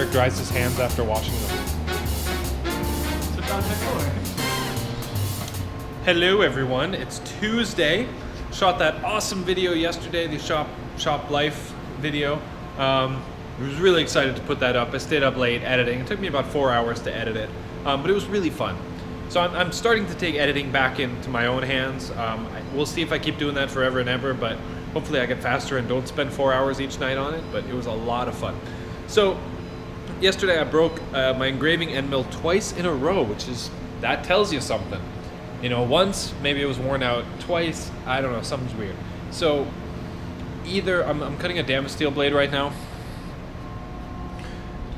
Eric dries his hands after washing them. Hello everyone, it's Tuesday. Shot that awesome video yesterday, the shop life video. I was really excited to put that up. I stayed up late editing. It took me about 4 hours to edit it, but it was really fun. So I'm starting to take editing back into my own hands. We'll see if I keep doing that forever and ever, but hopefully I get faster and don't spend 4 hours each night on it, but it was a lot of fun. So yesterday I broke my engraving end mill twice in a row, that tells you something. You know, once, maybe it was worn out. Twice, I don't know, something's weird. So either, I'm cutting a Damasteel blade right now.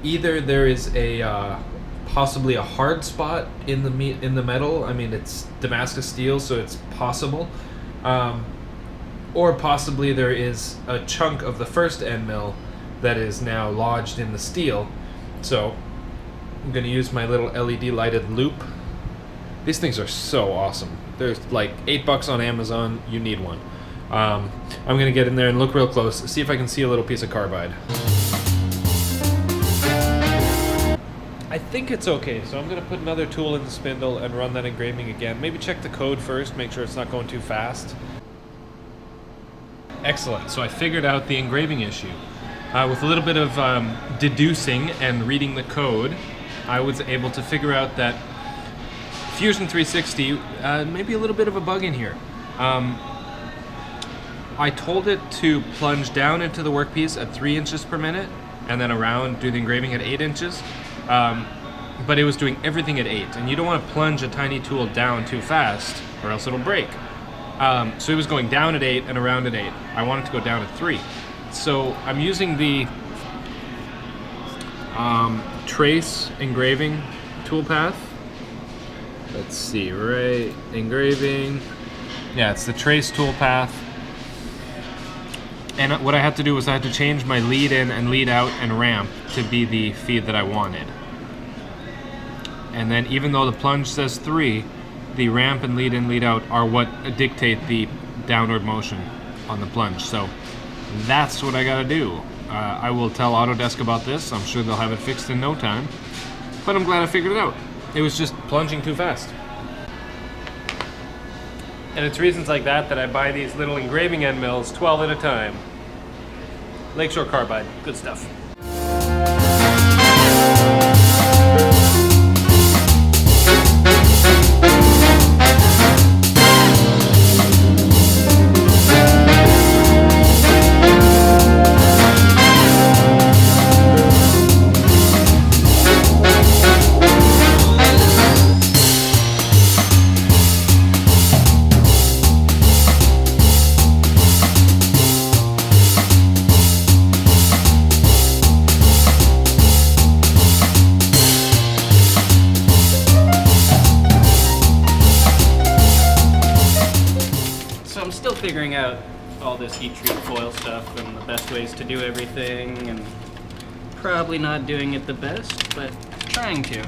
Either there is a possibly a hard spot in the metal. I mean, it's Damascus steel, so it's possible. Or possibly there is a chunk of the first end mill that is now lodged in the steel. So I'm going to use my little LED lighted loop. These things are so awesome. There's like $8 on Amazon. You need one. I'm going to get in there and look real close, see if I can see a little piece of carbide. I think it's okay, so I'm going to put another tool in the spindle and run that engraving again. Maybe check the code first, make sure it's not going too fast. Excellent, so I figured out the engraving issue. With a little bit of deducing and reading the code, I was able to figure out that Fusion 360, maybe a little bit of a bug in here. I told it to plunge down into the workpiece at 3 inches per minute, and then around, do the engraving at 8 inches. But it was doing everything at 8, and you don't want to plunge a tiny tool down too fast, or else it'll break. So it was going down at 8 and around at 8. I want it to go down at 3. So I'm using the trace engraving toolpath. Let's see, right, engraving. Yeah, it's the trace toolpath. And what I had to do was I had to change my lead in and lead out and ramp to be the feed that I wanted. And then even though the plunge says 3, the ramp and lead in, lead out are what dictate the downward motion on the plunge. So that's what I gotta do. I will tell Autodesk about this. I'm sure they'll have it fixed in no time. But I'm glad I figured it out. It was just plunging too fast. And it's reasons like that that I buy these little engraving end mills, 12 at a time. Lakeshore Carbide, good stuff. Figuring out all this heat treat foil stuff and the best ways to do everything, and probably not doing it the best, but trying to.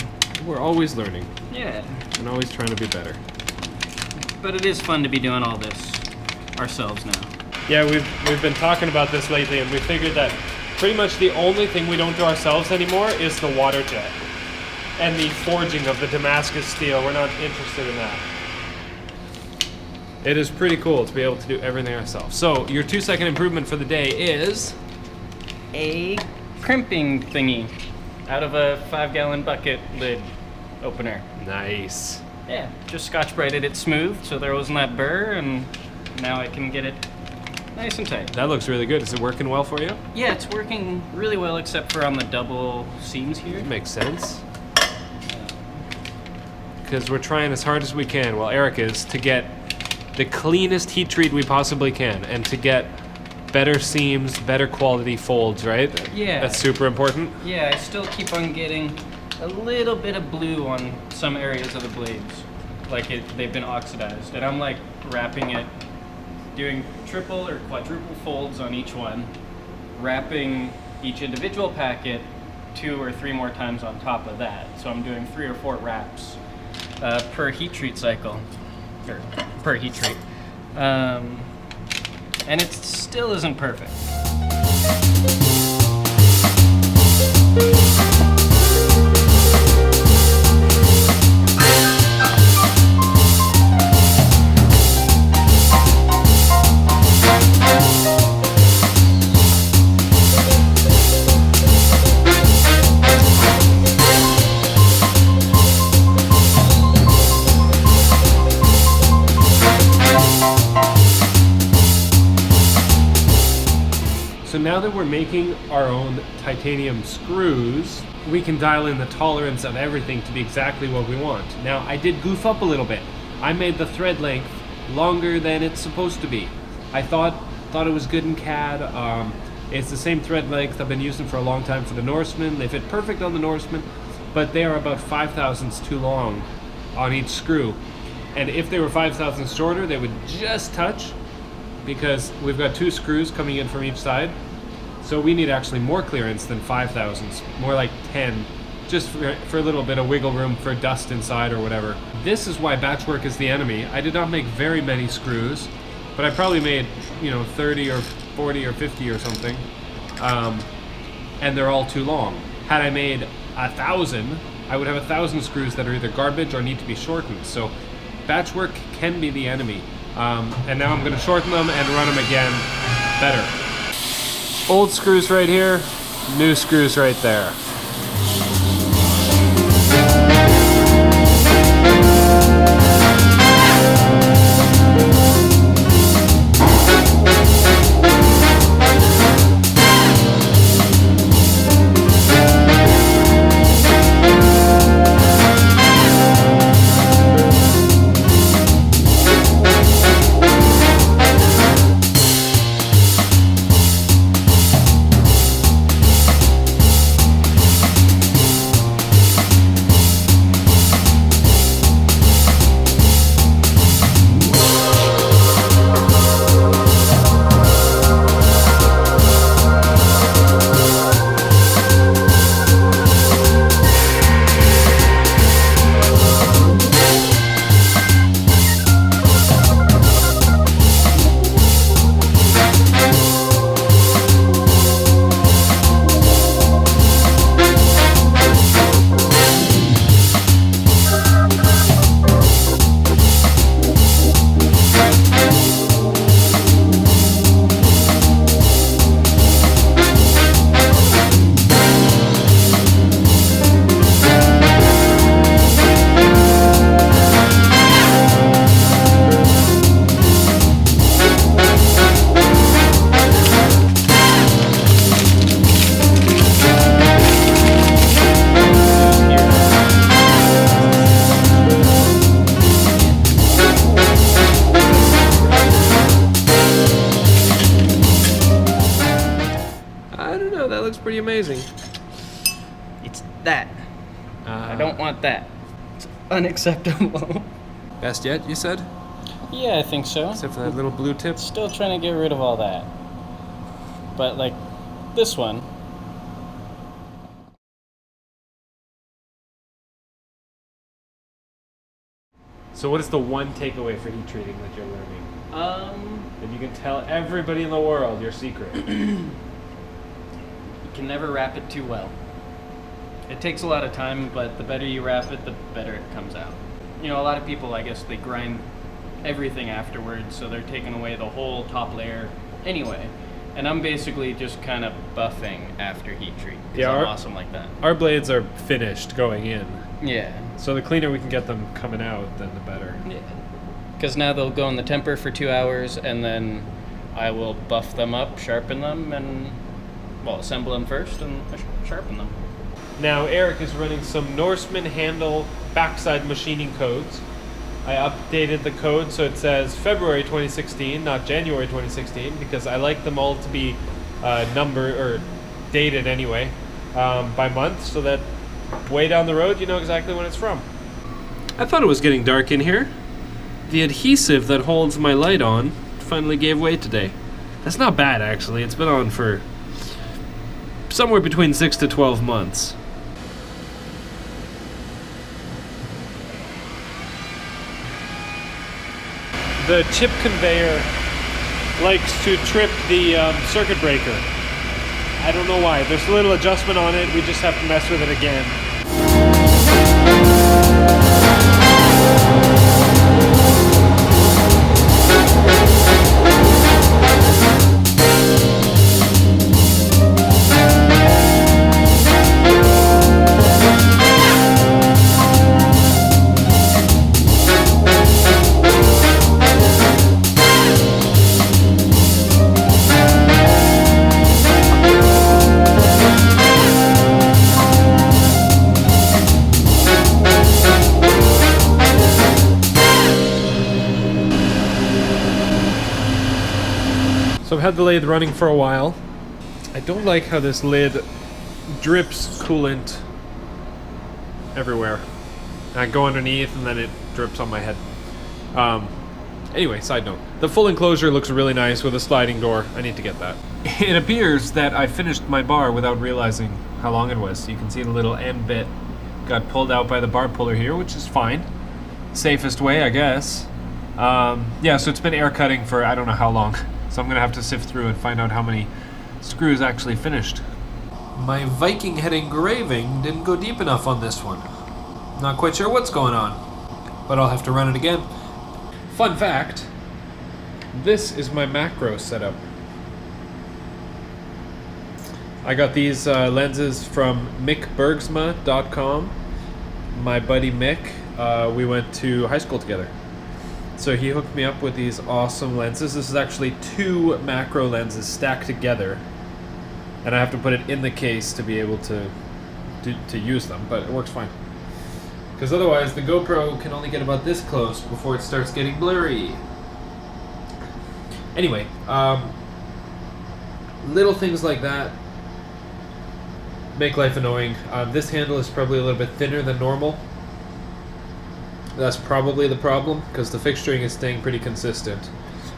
We're always learning. Yeah. And always trying to be better. But it is fun to be doing all this ourselves now. Yeah, we've been talking about this lately, and we figured that pretty much the only thing we don't do ourselves anymore is the water jet and the forging of the Damascus steel. We're not interested in that. It is pretty cool to be able to do everything ourselves. So your 2-second improvement for the day is a crimping thingy out of a 5-gallon bucket lid opener. Nice. Yeah, just Scotch-Brighted it smooth so there wasn't that burr, and now I can get it nice and tight. That looks really good. Is it working well for you? Yeah, it's working really well except for on the double seams here. Makes sense. Because we're trying as hard as we can, well, Eric is, to get the cleanest heat treat we possibly can, and to get better seams, better quality folds, right? Yeah. That's super important. Yeah, I still keep on getting a little bit of blue on some areas of the blades. Like they've been oxidized. And I'm like wrapping it, doing triple or quadruple folds on each one, wrapping each individual packet 2 or 3 more times on top of that. So I'm doing 3 or 4 wraps per heat treat cycle. Or per heat treat. And it still isn't perfect. So now that we're making our own titanium screws, we can dial in the tolerance of everything to be exactly what we want. Now, I did goof up a little bit. I made the thread length longer than it's supposed to be. I thought it was good in CAD. It's the same thread length I've been using for a long time for the Norseman. They fit perfect on the Norseman, but they are about 5 thousandths too long on each screw. And if they were 5 thousandths shorter, they would just touch, because we've got 2 screws coming in from each side. So we need actually more clearance than 5 thousandths, more like 10, just for a little bit of wiggle room for dust inside or whatever. This is why batch work is the enemy. I did not make very many screws, but I probably made, 30 or 40 or 50 or something. And they're all too long. Had I made 1,000, I would have 1,000 screws that are either garbage or need to be shortened. So batch work can be the enemy. And now I'm going to shorten them and run them again better. Old screws right here, new screws right there. Pretty amazing. It's that. I don't want that. It's unacceptable. Best yet, you said? Yeah, I think so. Except for that little blue tip. Still trying to get rid of all that. But like this one. So what is the one takeaway for heat treating that you're learning? That you can tell everybody in the world your secret. You can never wrap it too well. It takes a lot of time, but the better you wrap it, the better it comes out. A lot of people, I guess, they grind everything afterwards, so they're taking away the whole top layer anyway. And I'm basically just kind of buffing after heat treat. Yeah, I'm awesome like that. Our blades are finished going in. Yeah. So the cleaner we can get them coming out, then the better. Yeah. Because now they'll go in the temper for 2 hours, and then I will buff them up, sharpen them, and assemble them first and sharpen them. Now Eric is running some Norseman handle backside machining codes. I updated the code so it says February 2016, not January 2016, because I like them all to be numbered or dated anyway by month, so that way down the road you know exactly when it's from. I thought it was getting dark in here. The adhesive that holds my light on finally gave way today. That's not bad, actually. It's been on for somewhere between 6 to 12 months. The chip conveyor likes to trip the circuit breaker. I don't know why. There's a little adjustment on it. We just have to mess with it again. So I've had the lathe running for a while. I don't like how this lid drips coolant everywhere. I go underneath and then it drips on my head. Anyway, side note. The full enclosure looks really nice with a sliding door. I need to get that. It appears that I finished my bar without realizing how long it was. You can see the little end bit got pulled out by the bar puller here, which is fine. Safest way, I guess. Yeah, so it's been air cutting for I don't know how long. So I'm gonna have to sift through and find out how many screws actually finished. My Viking head engraving didn't go deep enough on this one. Not quite sure what's going on, but I'll have to run it again. Fun fact, this is my macro setup. I got these lenses from mickbergsma.com. My buddy Mick, we went to high school together. So he hooked me up with these awesome lenses. This is actually 2 macro lenses stacked together. And I have to put it in the case to be able to use them, but it works fine. Because otherwise the GoPro can only get about this close before it starts getting blurry. Anyway, little things like that make life annoying. This handle is probably a little bit thinner than normal. That's probably the problem, because the fixturing is staying pretty consistent.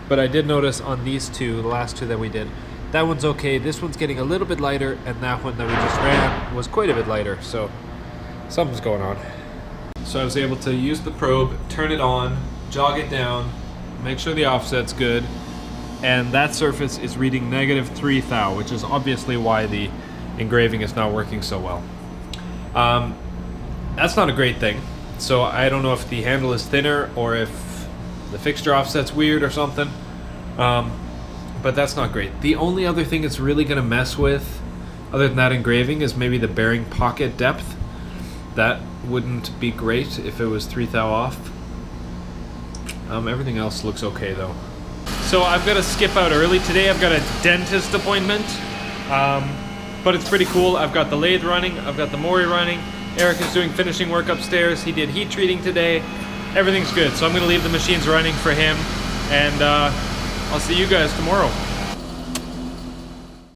But I did notice on these two, the last two that we did, that one's okay, this one's getting a little bit lighter, and that one that we just ran was quite a bit lighter, so something's going on. So I was able to use the probe, turn it on, jog it down, make sure the offset's good, and that surface is reading -3 thou, which is obviously why the engraving is not working so well. That's not a great thing. So I don't know if the handle is thinner or if the fixture offset's weird or something, but that's not great. The only other thing it's really going to mess with, other than that engraving, is maybe the bearing pocket depth. That wouldn't be great if it was 3 thou off. Everything else looks okay though. So I've got to skip out early today. I've got a dentist appointment, but it's pretty cool. I've got the lathe running, I've got the Mori running. Eric is doing finishing work upstairs. He did heat treating today. Everything's good. So I'm going to leave the machines running for him. And I'll see you guys tomorrow.